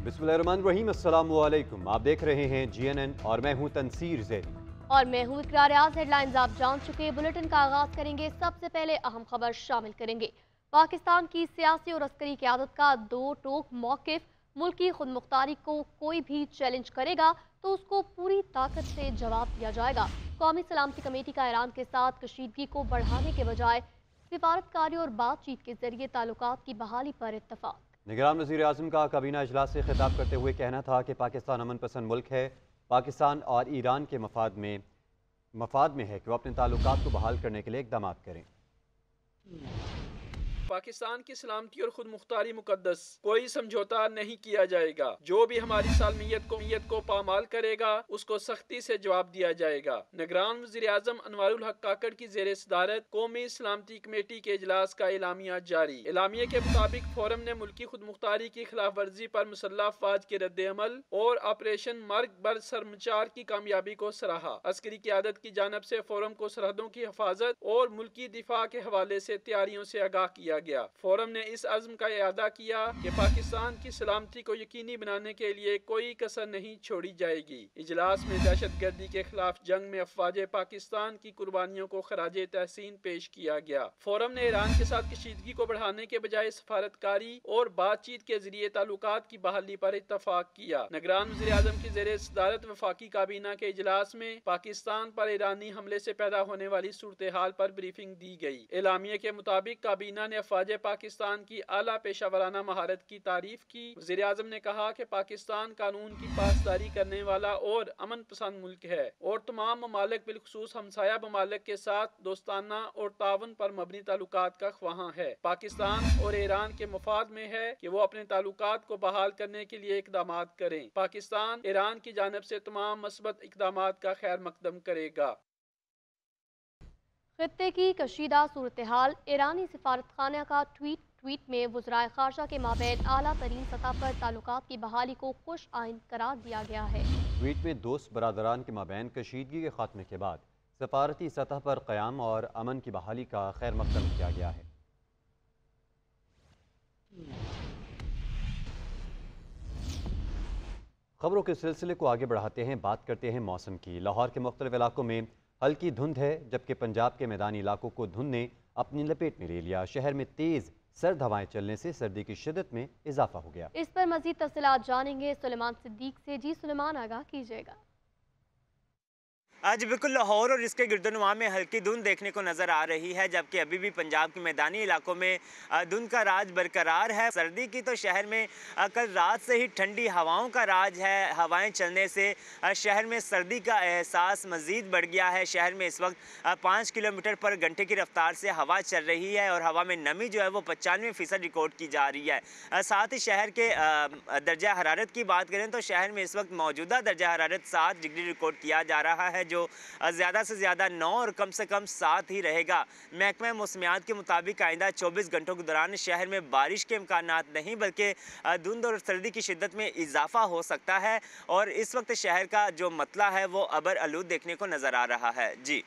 बिस्मिल्लाहिर्रहमानिर्रहीम, अस्सलामु अलैकुम। आप देख रहे हैं GNN और मैं हूं तनसीर ज़ैदी। और मैं हूं इकरार आज़। हेडलाइंस आप जान चुके। बुलेटिन का आगाज करेंगे। सबसे पहले अहम खबर शामिल करेंगे। पाकिस्तान की सियासी और अस्करी क़यादत का दो टोक मौक़िफ़। मुल्क की खुद मुख्तारी को कोई भी चैलेंज करेगा तो उसको पूरी ताकत से जवाब दिया जाएगा। कौमी सलामती कमेटी का ईरान के साथ कशीदगी को बढ़ाने के बजाय सिफारतकारी और बातचीत के जरिए ताल्लुकात की बहाली पर इत्तफाक। निगरान वज़ीर आज़म का काबीना इजलास से खिताब करते हुए कहना था कि पाकिस्तान अमन पसंद मुल्क है। पाकिस्तान और ईरान के मफाद में है कि वो अपने ताल्लुकात को बहाल करने के लिए इक़दाम करें। पाकिस्तान की सलामती और खुद मुख्तारी मुकद्दस, कोई समझौता नहीं किया जाएगा। जो भी हमारी सालमियत को पामाल करेगा उसको सख्ती से जवाब दिया जाएगा। निगरान वज़ीर आज़म अनवारुल हक काकड़ की ज़ेर सदारत कौमी सलामती कमेटी के इजलास का एलामिया जारी। एलामिया के मुताबिक फोरम ने मुल्की खुद मुख्तारी की खिलाफ वर्जी पर मुसल्लह अफवाज के रद्द अमल और ऑपरेशन मर्ग बर सरमचार की कामयाबी को सराहा। अस्करी क़यादत की जानब से फोरम को सरहदों की हिफाजत और मुल्की दिफा के हवाले से तैयारियों से आगाह किया गया। फोरम ने इस अज़्म का इरादा किया कि पाकिस्तान की सलामती को यकीनी बनाने के लिए कोई कसर नहीं छोड़ी जाएगी। इजलास में दहशत गर्दी के खिलाफ जंग में अफवाज पाकिस्तान की कुर्बानियों को खराजे तहसीन पेश किया गया। फोरम ने ईरान के साथ कशीदगी को बढ़ाने के बजाय सफारतकारी और बातचीत के जरिए ताल्लुकात की बहाली पर इत्तफाक किया। निगरान वज़ीर आज़म की ज़ेर सदारत वफाकी काबीना के इजलास में पाकिस्तान पर ईरानी हमले से पैदा होने वाली सूरत हाल पर ब्रीफिंग दी गई। एलामिया के मुताबिक काबीना ने अफवाज पाकिस्तान की आला पेशा वराना महारत की तारीफ की। वज़ीर आज़म ने कहा कि पाकिस्तान कानून की पासदारी करने वाला और अमन पसंद मुल्क है और तमाम ममालिक बिलखुसूस हमसाया ममालिक के साथ दोस्ताना और तावन पर मबनी ताल्लुकात का ख्वाहां है। पाकिस्तान और ईरान के मफाद में है कि वो अपने ताल्लुकात को बहाल करने के लिए इक़दाम करें। पाकिस्तान ईरान की जानब से तमाम मस्बत इक़दाम का खैर मकदम करेगा। खित्ते की कशीदा सूरत हाल। ईरानी सिफारतखाना का ट्वीट में वज़राए ख़ारजा के माबैन आला तरीन सतह पर ताल्लुकात की बहाली को खुश आइन करार दिया गया है। ट्वीट में दोस्त बरादरान के माबैन कशीदगी के खात्मे के बाद सफारती सतह पर क़याम और अमन की बहाली का खैर मकदम किया गया है। खबरों के सिलसिले को आगे बढ़ाते हैं, बात करते हैं मौसम की। लाहौर के मुख्तलिफ इलाकों में हल्की धुंध है, जबकि पंजाब के मैदानी इलाकों को धुंध ने अपनी लपेट में ले लिया। शहर में तेज़ सर्द हवाएं चलने से सर्दी की शिद्दत में इजाफा हो गया। इस पर मज़ीद तफसीलात जानेंगे सुलेमान सिद्दीक से। जी सुलेमान, आगाह कीजिएगा। आज बिल्कुल लाहौर और इसके गिरदोनुमा में हल्की धुंध देखने को नज़र आ रही है, जबकि अभी भी पंजाब के मैदानी इलाकों में धुंध का राज बरकरार है। सर्दी की तो शहर में कल रात से ही ठंडी हवाओं का राज है। हवाएं चलने से शहर में सर्दी का एहसास मज़ीद बढ़ गया है। शहर में इस वक्त 5 किलोमीटर पर घंटे की रफ्तार से हवा चल रही है और हवा में नमी जो है वो 95% रिकॉर्ड की जा रही है। साथ ही शहर के दर्जा हरारत की बात करें तो शहर में इस वक्त मौजूदा दर्जा हरारत 7 डिग्री रिकॉर्ड किया जा रहा है, जो ज़्यादा से ज़्यादा 9 और कम से कम 7 ही रहेगा। महकमा मौसमियात के मुताबिक आइंदा 24 घंटों के दौरान शहर में बारिश के इम्कानात नहीं, बल्कि धुंध और सर्दी की शिद्दत में इजाफा हो सकता है और इस वक्त शहर का जो मतला है वो अबर आलूद देखने को नज़र आ रहा है। जी,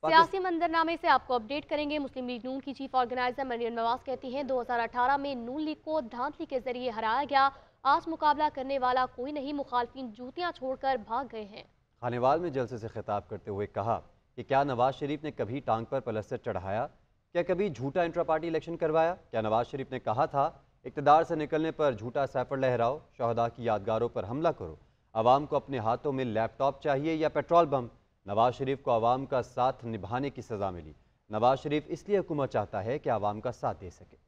सियासी मंजरनामे से आपको अपडेट करेंगे। मुस्लिम लीग नून की चीफ ऑर्गेनाइजर मरियम नवाज कहती हैं 2018 में नून लीग को धांधली के जरिए हराया गया। आज मुकाबला करने वाला कोई नहीं, मुखालफिन जूतियां छोड़कर भाग गए हैं। खानेवाल में जलसे से खिताब करते हुए कहा कि क्या नवाज शरीफ ने कभी टांग पर पलस्तर चढ़ाया? क्या कभी झूठा इंट्रा पार्टी इलेक्शन करवाया? क्या नवाज शरीफ ने कहा था इक़्तिदार से निकलने पर झूठा सैफर लहराओ, शहदा की यादगारों पर हमला करो, आवाम को अपने हाथों में लैपटॉप चाहिए या पेट्रोल बम? नवाज शरीफ को आवाम का साथ निभाने की सज़ा मिली। नवाज शरीफ इसलिए हुकूमत चाहता है कि आवाम का साथ दे सके।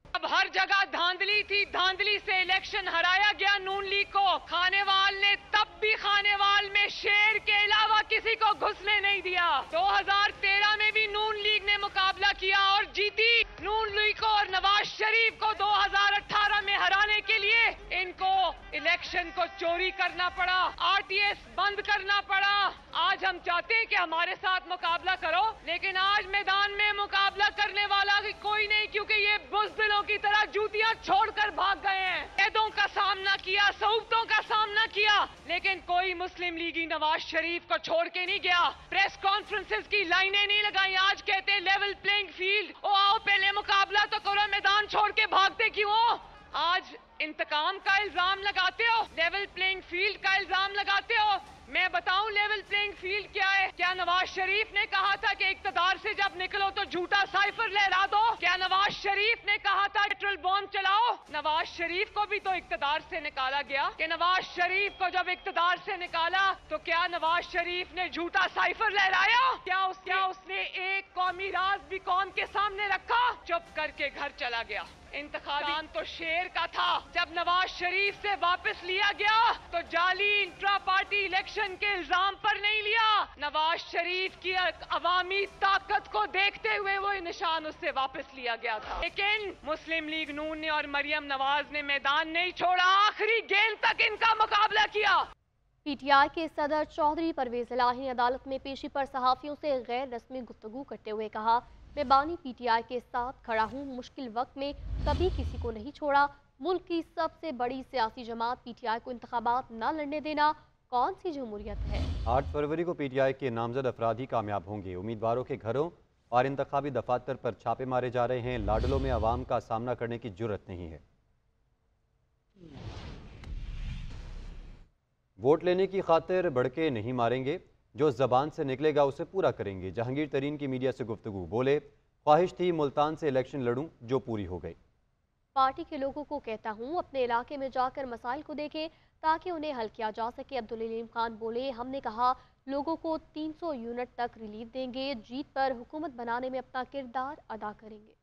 अब हर जगह धांधली थी, धांधली से इलेक्शन हराया गया नून लीग को। खानेवाल ने तब भी खानेवाल में शेर के अलावा किसी को घुसने नहीं दिया। 2013 में भी नून लीग ने मुकाबला किया और जीती। नून लीग को और नवाज शरीफ को 2018 में हराने के लिए इनको इलेक्शन को चोरी करना पड़ा, RTS बंद करना पड़ा। आज हम चाहते हैं कि हमारे साथ मुकाबला करो, लेकिन आज मैदान में मुकाबला करने वाला कोई नहीं, क्योंकि ये बुज़दिलों की तरह जूतियां छोड़कर भाग गए हैं। कैदों का सामना किया, सऊबतों का सामना किया, लेकिन कोई मुस्लिम लीगी नवाज शरीफ को छोड़ के नहीं गया। प्रेस कॉन्फ्रेंसेस की लाइनें नहीं लगाई। आज कहते लेवल प्लेइंग फील्ड। ओ आओ पहले मुकाबला तो करो, मैदान छोड़ के भागते क्यों हो? आज इंतकाम का इल्जाम लगाते हो, लेवल प्लेइंग फील्ड का इल्जाम लगाते हो। मैं बताऊं लेवल प्लेइंग फील्ड क्या है? क्या नवाज शरीफ ने कहा था कि इक्तदार से जब निकलो तो झूठा साइफर लहरा दो? क्या नवाज शरीफ ने कहा था पेट्रोल बॉम्ब चलाओ? नवाज शरीफ को भी तो इक्तदार से निकाला गया कि नवाज शरीफ को जब इक्तदार से निकाला तो क्या नवाज शरीफ ने झूठा साइफर लहराया? क्या उसने एक कौमी राज भी कौम के सामने रखा? चुप करके घर चला गया। इंतखाब तो शेर का था। जब नवाज शरीफ से वापस लिया गया तो जाली इंट्रा पार्टी इलेक्शन के इल्जाम पर नहीं लिया। नवाज शरीफ की अवामी ताकत को देखते हुए वो निशान उससे वापस लिया गया था। लेकिन मुस्लिम लीग नून ने और मरियम नवाज ने मैदान नहीं छोड़ा, आखिरी गेंद तक इनका मुकाबला किया। पीटीआई के सदर चौधरी परवेज इलाही ने अदालत में पेशी पर सहाफियों से गैर रस्मी गुफ्तगू करते हुए कहा, मैं बानी पीटीआई के साथ खड़ा हूँ, मुश्किल वक्त में कभी किसी को नहीं छोड़ा। मुल्क की सबसे बड़ी सियासी जमात पीटीआई को इंतखाबात न लड़ने देना कौन सी जमहूरियत है? 8 फरवरी को पीटीआई के नामजद अफराद ही कामयाब होंगे। उम्मीदवारों के घरों और इंतखाबी दफातर पर छापे मारे जा रहे हैं। लाडलों में अवाम का सामना करने की जुर्रत नहीं है। वोट लेने की खातिर भड़के नहीं मारेंगे, जो ज़बान से निकलेगा उसे पूरा करेंगे। जहांगीर तरीन की मीडिया से गुफ्तगू, बोले ख्वाहिश थी मुल्तान से इलेक्शन लड़ूं, जो पूरी हो गई। पार्टी के लोगों को कहता हूँ अपने इलाके में जाकर मसाइल को देखें ताकि उन्हें हल किया जा सके। अब्दुल अलीम खान बोले, हमने कहा लोगों को 300 यूनिट तक रिलीफ देंगे, जीत पर हुकूमत बनाने में अपना किरदार अदा करेंगे।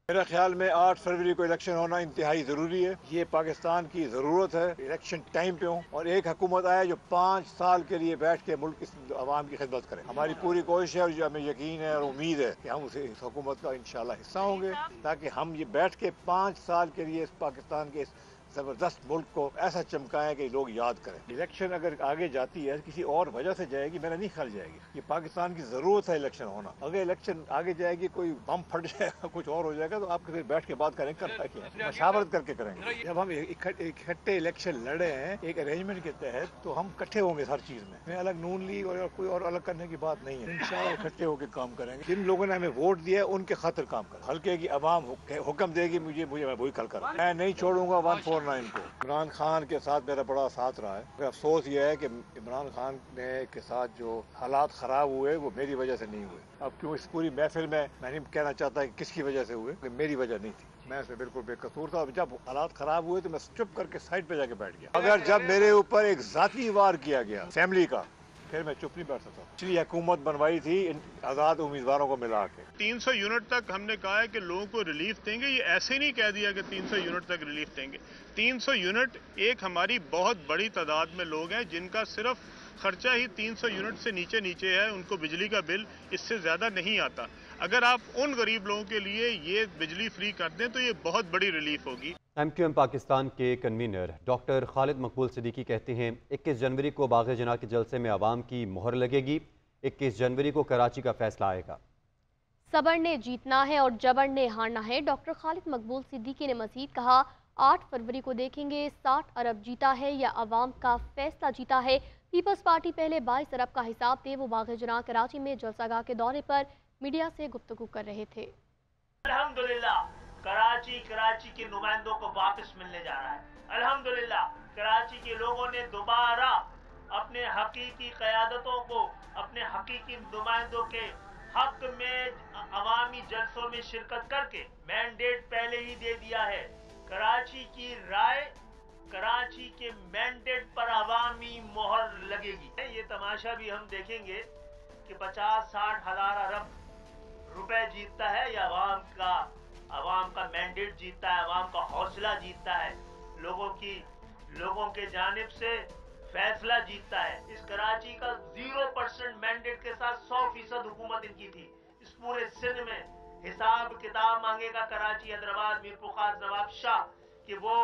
मेरे ख्याल में 8 फरवरी को इलेक्शन होना इंतहाई ज़रूरी है। ये पाकिस्तान की ज़रूरत है, इलेक्शन टाइम पे हो और एक हुकूमत आए जो 5 साल के लिए बैठ के मुल्क की आवाम की खिदमत करे। हमारी पूरी कोशिश है और जो हमें यकीन है और उम्मीद है कि हम उसे इस हुकूमत का इंशाल्लाह हिस्सा होंगे, ताकि हम ये बैठ के 5 साल के लिए इस पाकिस्तान के इस ज़बरदस्त मुल्क को ऐसा चमकाएं कि लोग याद करें। इलेक्शन अगर आगे जाती है किसी और वजह से जाएगी, मेरा नहीं ख्याल जाएगी। ये पाकिस्तान की ज़रूरत है इलेक्शन होना। अगर इलेक्शन आगे जाएगी, कोई बम फट जाएगा, कुछ और हो जाएगा, तो आप फिर बैठ के बात करें, करना क्या, मशावरत करके करेंगे। जब हम इकट्ठे इलेक्शन लड़े हैं एक अरेंजमेंट के तहत, तो हम इकट्ठे होंगे हर चीज़ में। मैं अलग नून लीग और कोई और अलग करने की बात नहीं है। इंशाल्लाह इकट्ठे होकर काम करेंगे। जिन लोगों ने हमें वोट दिया है उनके खातिर काम करें। हल्के की आवाम हुक्म देगी मुझे मैं वही कल करूँ। मैं नहीं छोड़ूंगा 149 को। इमरान खान के साथ मेरा बड़ा साथ रहा है। अफसोस ये है कि इमरान खान के साथ जो हालात ख़राब हुए वो मेरी वजह से नहीं हुए। अब क्यों इस पूरी महफिल में मैं नहीं कहना चाहता कि किसकी वजह से हुए, कि मेरी वजह नहीं थी। मैं इसमें बिल्कुल बेकसूर था। जब हालात ख़राब हुए तो मैं चुप करके साइड पे जाके बैठ गया। अगर जब मेरे ऊपर एक ज़ाती वार किया गया फैमिली का, फिर मैं चुप नहीं बैठ सकता। इसलिए हुकूमत बनवाई थी आज़ाद उम्मीदवारों को मिला के। 300 यूनिट तक हमने कहा है कि लोगों को रिलीफ देंगे। ये ऐसे नहीं कह दिया कि 300 यूनिट तक रिलीफ देंगे। 300 यूनिट एक हमारी बहुत बड़ी तादाद में लोग हैं जिनका सिर्फ खर्चा ही 300 यूनिट से नीचे है। उनको बिजली का बिल इससे ज़्यादा नहीं आता। अगर आप उन गरीब लोगों के लिए ये बिजली फ्री कर दें तो ये बहुत बड़ी रिलीफ होगी। MQM पाकिस्तान के कन्वीनर डॉक्टर खालिद मकबूल सिद्दीकी कहते हैं 21 जनवरी को बाग़ जना के जलसे में आवाम की मोहर लगेगी। 21 जनवरी को कराची का फैसला आएगा। सबर ने जीतना है और जबर ने हारना है। डॉक्टर खालिद मकबूल सिद्दीकी ने मजीद कहा, 8 फरवरी को देखेंगे 60 अरब जीता है या अवाम का फैसला जीता है। पीपल्स पार्टी पहले 22 अरब का हिसाब दे। वो बाग़ जना कराची में जलसागाह के दौरे पर मीडिया से गुफ्तगू कर रहे थे। अल्हम्दुलिल्लाह कराची के नुमाइंदों को वापस मिलने जा रहा है। अल्हम्दुलिल्लाह कराची के लोगों ने दोबारा अपने हकीकी क़यादतों को, अपने हकीकी नुमाइंदों के हक में अवामी जलसों में शिरकत करके मैंडेट पहले ही दे दिया है। कराची की राय, कराची के मैंडेट पर अवामी मोहर लगेगी। ये तमाशा भी हम देखेंगे कि 50-60 हज़ार अरब रुपए जीतता है या अवाम का मैंडेट जीतता है, अवाम का हौसला जीतता है, लोगों के जानिब से फैसला जीतता है। इस कराची का 0% मैंडेट के साथ 100% हुकूमत इनकी थी। इस पूरे सिंध में हिसाब किताब मांगेगा कराची, हैदराबाद, मीर पुखार, नवाब शाह कि वो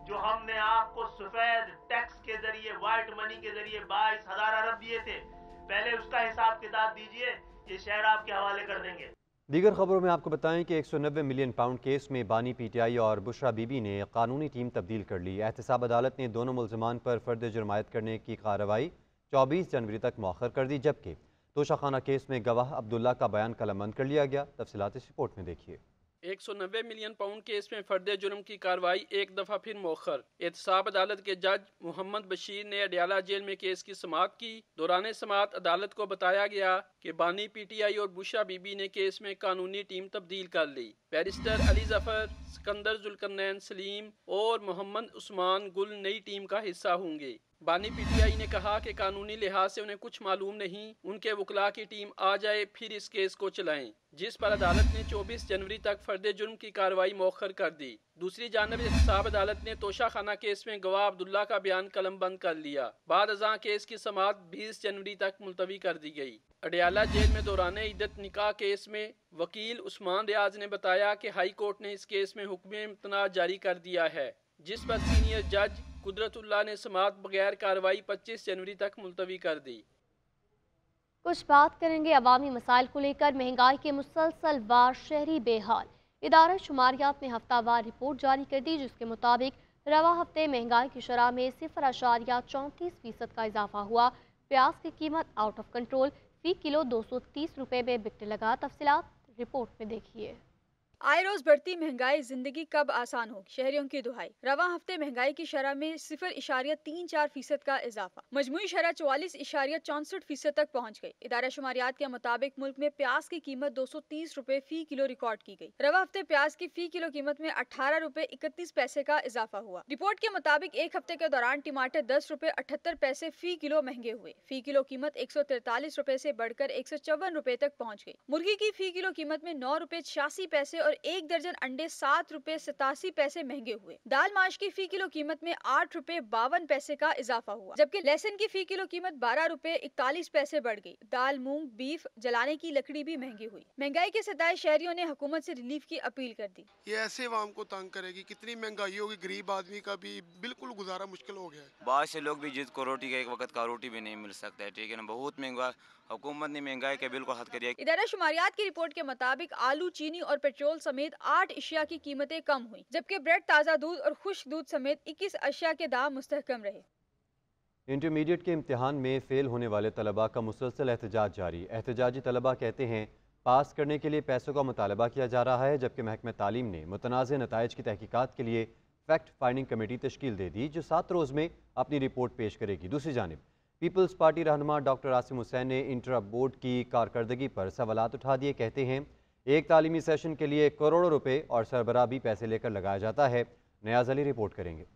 जो हमने आपको सफेद टैक्स के जरिए, व्हाइट मनी के जरिए 22,000 अरब दिए थे, पहले उसका हिसाब किताब दीजिए, ये शहर आपके हवाले कर देंगे। दीगर खबरों में आपको बताएं कि 190 मिलियन पाउंड केस में बानी पीटीआई और बुशरा बीबी ने कानूनी टीम तब्दील कर ली। एहतसाब अदालत ने दोनों मुल्ज़मान पर फर्द जुर्मायत करने की कार्रवाई 24 जनवरी तक मौखर कर दी, जबकि तोशाखाना केस में गवाह अब्दुल्ला का बयान कलमबंद कर लिया गया। तफसीलात इस रिपोर्ट में देखिए। 190 मिलियन पाउंड केस में फर्द जुर्म की कार्रवाई एक दफा फिर मौखर। एहतसाब अदालत के जज मोहम्मद बशीर ने अडियाला जेल में केस की समाअत की। दौरान समाअत अदालत को बताया गया कि बानी PTI और बुशा बीबी ने केस में कानूनी टीम तब्दील कर ली। बैरिस्टर अली जफर, सिकंदर जुल्करनैन सलीम और मोहम्मद उस्मान गुल नई टीम का हिस्सा होंगे। बानी PTI ने कहा कि कानूनी लिहाज से उन्हें कुछ मालूम नहीं, उनके वकला की टीम आ जाए फिर इस केस को चलाएं, जिस पर अदालत ने 24 जनवरी तक फर्द जुर्म की कार्रवाई मौखर कर दी। दूसरी जानब एहतसाब अदालत ने तोशा खाना केस में गवाह अब्दुल्ला का बयान कलमबंद कर लिया। बाद अज़ां केस की समाअत 20 जनवरी तक मुलतवी कर दी गई। अडियाला जेल में दौरान इद्दत निकाह केस में वकील उस्मान रियाज ने बताया कि हाई कोर्ट ने इस केस में हुक्म इम्तना जारी कर दिया है, जिस पर सीनियर जज कुदरतुल्लाह ने समाअत बगैर कार्रवाई 25 जनवरी तक मुलतवी कर दी। कुछ बात करेंगे अवामी मसाइल को लेकर। महंगाई के मुसलसल वार शहरी बेहाल। इदारा शुमारियात ने हफ्तावार रिपोर्ट जारी कर दी, जिसके मुताबिक रवा हफ्ते महंगाई की शरह में 0.34% का इजाफा हुआ। प्याज की कीमत out of control, fee kilo 230 रुपये में बिकने लगा। तफसीलात रिपोर्ट में देखिए। आए रोज बढ़ती महंगाई जिंदगी कब आसान होगी, शहरियों की दुहाई। रवा हफ्ते महंगाई की शरह में 0.34% का इजाफा, मजमूई शरह 44.64% तक पहुँच गई। इदारा शुमारियात के मुताबिक मुल्क में प्याज की कीमत 230 रुपए फी किलो रिकॉर्ड की गई। रवा हफ्ते प्याज की फी किलो कीमत में 18 रुपए 31 पैसे का इजाफा हुआ। रिपोर्ट के मुताबिक एक हफ्ते के दौरान टमाटर 10 रुपए 78 पैसे फी किलो महंगे हुए। फी किलो कीमत 143 रुपए से बढ़कर 154 रुपए तक पहुँच गई। मुर्गी की फी किलो कीमत में 9 रुपए 86 पैसे और एक दर्जन अंडे 7 रुपए 87 पैसे महंगे हुए। दाल माश की फी किलो कीमत में 8 रुपए 52 पैसे का इजाफा हुआ, जबकि लहसुन की फी किलो कीमत 12 रुपए 41 पैसे बढ़ गई। दाल, मूंग, बीफ, जलाने की लकड़ी भी महंगी हुई। महंगाई के सताए शहरियों ने हुकूमत से रिलीफ की अपील कर दी। ये ऐसे आवाम को तंग करेगी, कितनी महंगाई होगी, गरीब आदमी का भी बिल्कुल गुजारा मुश्किल हो गया है। बहुत से लोग भी जिसको रोटी का एक वक्त का रोटी भी नहीं मिल सकता है, ठीक है ना, बहुत महंगा। हुकूमत ने महंगाई के बिल्कुल हद करिए। इदारा शुमारियात की रिपोर्ट के मुताबिक आलू, चीनी और पेट्रोल समेत 8 अशिया की कीमतें कम हुई, जबकि ब्रेड, ताज़ा दूध और खुश्क दूध समेत 21 अशिया के दाम मुस्तहकम रहे। इंटरमीडिएट के इम्तिहान में फ़ेल होने वाले तलबा का मुसलसल एहतजाज जारी। एहतजाजी तलबा कहते हैं पास करने के लिए पैसों का मुतालबा किया जा रहा है, जबकि महकमा तालीम ने मुतनाज़ नताइज की तहकीकात के लिए फैक्ट फाइंडिंग कमेटी तश्कील दे दी, जो 7 रोज़ में अपनी रिपोर्ट पेश करेगी। दूसरी जानिब पीपल्स पार्टी रहनुमा डॉक्टर आसिम हुसैन ने इंटर बोर्ड की कारकर्दगी पर सवालात उठा दिए। कहते हैं एक तालीमी सेशन के लिए करोड़ों रुपए और सरबराह भी पैसे लेकर लगाया जाता है। नियाज़ अली रिपोर्ट करेंगे।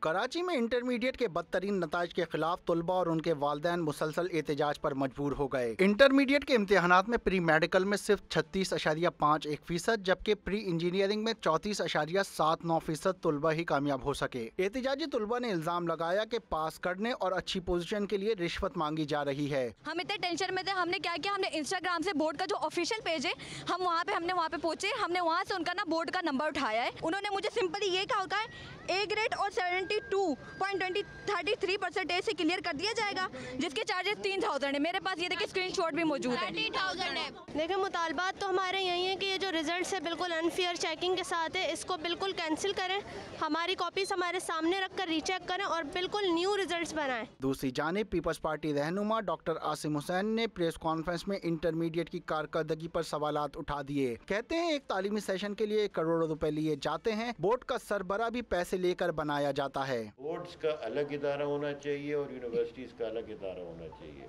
कराची में इंटरमीडिएट के बदतरीन नताइज के खिलाफ तलबा और उनके वालिदैन मुसलसल एहतजाज पर मजबूर हो गए। इंटरमीडिएट के इम्तिहानात में प्री मेडिकल में सिर्फ 36.51%, जबकि प्री इंजीनियरिंग में 34.79% तलबा ही कामयाब हो सके। एहतजाजी तलबा ने इल्जाम लगाया कि पास करने और अच्छी पोजीशन के लिए रिश्वत मांगी जा रही है। हम इतने टेंशन में थे, हमने क्या किया, हमने इंस्टाग्राम से बोर्ड का जो ऑफिशियल पेज है हमने वहाँ पे पहुंचे, हमने वहाँ से उनका बोर्ड का नंबर उठाया है। उन्होंने मुझे सिंपली ये कहा है ए ग्रेड और 72.33% से क्लियर कर दिया जाएगा, जिसके चार्जेस 3000 है। मेरे पास ये देखिए स्क्रीनशॉट भी मौजूद है। 30,000 है। देखिए मुतालबात तो हमारे यही है कि ये जो रिजल्ट है बिल्कुल अनफेयर चेकिंग के साथ है, इसको बिल्कुल कैंसिल करें, हमारी कॉपीज हमारे सामने रखकर रीचेक करें और बिल्कुल न्यू रिजल्ट्स बनाएं। दूसरी जानिब पीपल्स पार्टी रहनुमा डॉक्टर आसिम हुसैन ने प्रेस कॉन्फ्रेंस में इंटरमीडिएट की कारकर्दगी पर सवालात उठा दिए। कहते हैं एक तालीमी सेशन के लिए करोड़ों रुपए लिए जाते हैं, बोर्ड का सरबरा भी पैसे लेकर बनाया जाता है। बोर्ड्स का अलग इदारा होना चाहिए और यूनिवर्सिटीज़ का अलग इदारा होना चाहिए,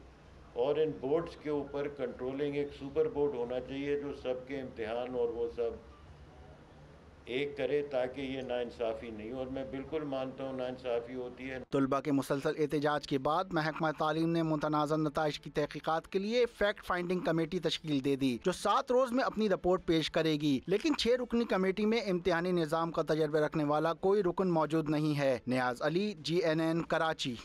और इन बोर्ड्स के ऊपर कंट्रोलिंग एक सुपर बोर्ड होना चाहिए जो सबके इम्तिहान और वो सब एक करे, ताकि ये नाइंसाफ़ी नहीं हो। और मैं बिल्कुल मानता हूँ नाइंसाफ़ी होती है। तलबा के मुसलसल एहतजाज के बाद महकमा तालीम ने मुतनाज़ा नताइज की तहकीकात के लिए फैक्ट फाइंडिंग कमेटी तश्कील दे दी, जो 7 रोज में अपनी रिपोर्ट पेश करेगी। लेकिन 6 रुकनी कमेटी में इम्तिहानी निज़ाम का तजर्बा रखने वाला कोई रुकन मौजूद नहीं है। नियाज़ अली, GNN, कराची।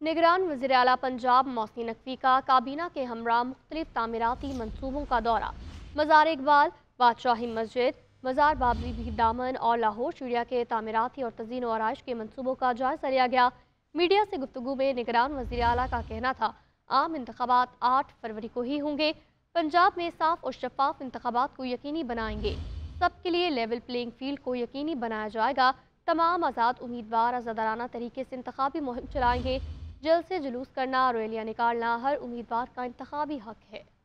निगरान वज़ीर आला पंजाब मोहसिन नकवी का काबीना के हमरा मुख्तलिफ तामीराती मनसूबों का दौरा। मज़ार इकबाल, बादशाही मस्जिद, मज़ार बाबरी भी दामन और लाहौर चिड़िया के तामीराती और तज़ीन व आराइश के मनसूबों का जायज़ा लिया गया। मीडिया से गुफ्तगू में निगरान वज़ीर आला का कहना था आम इंतखाबात 8 फरवरी को ही होंगे। पंजाब में साफ और शफाफ इंतखाबात को यकीनी बनाएंगे। सबके लिए लेवल प्लेइंग फील्ड को यकीनी बनाया जाएगा। तमाम आज़ाद उम्मीदवार आज़ादाराना तरीके से इंतखाबी मुहिम चलाएंगे। जल्द से जुलूस करना, रैलियाँ निकालना हर उम्मीदवार का इंतखाबी हक है।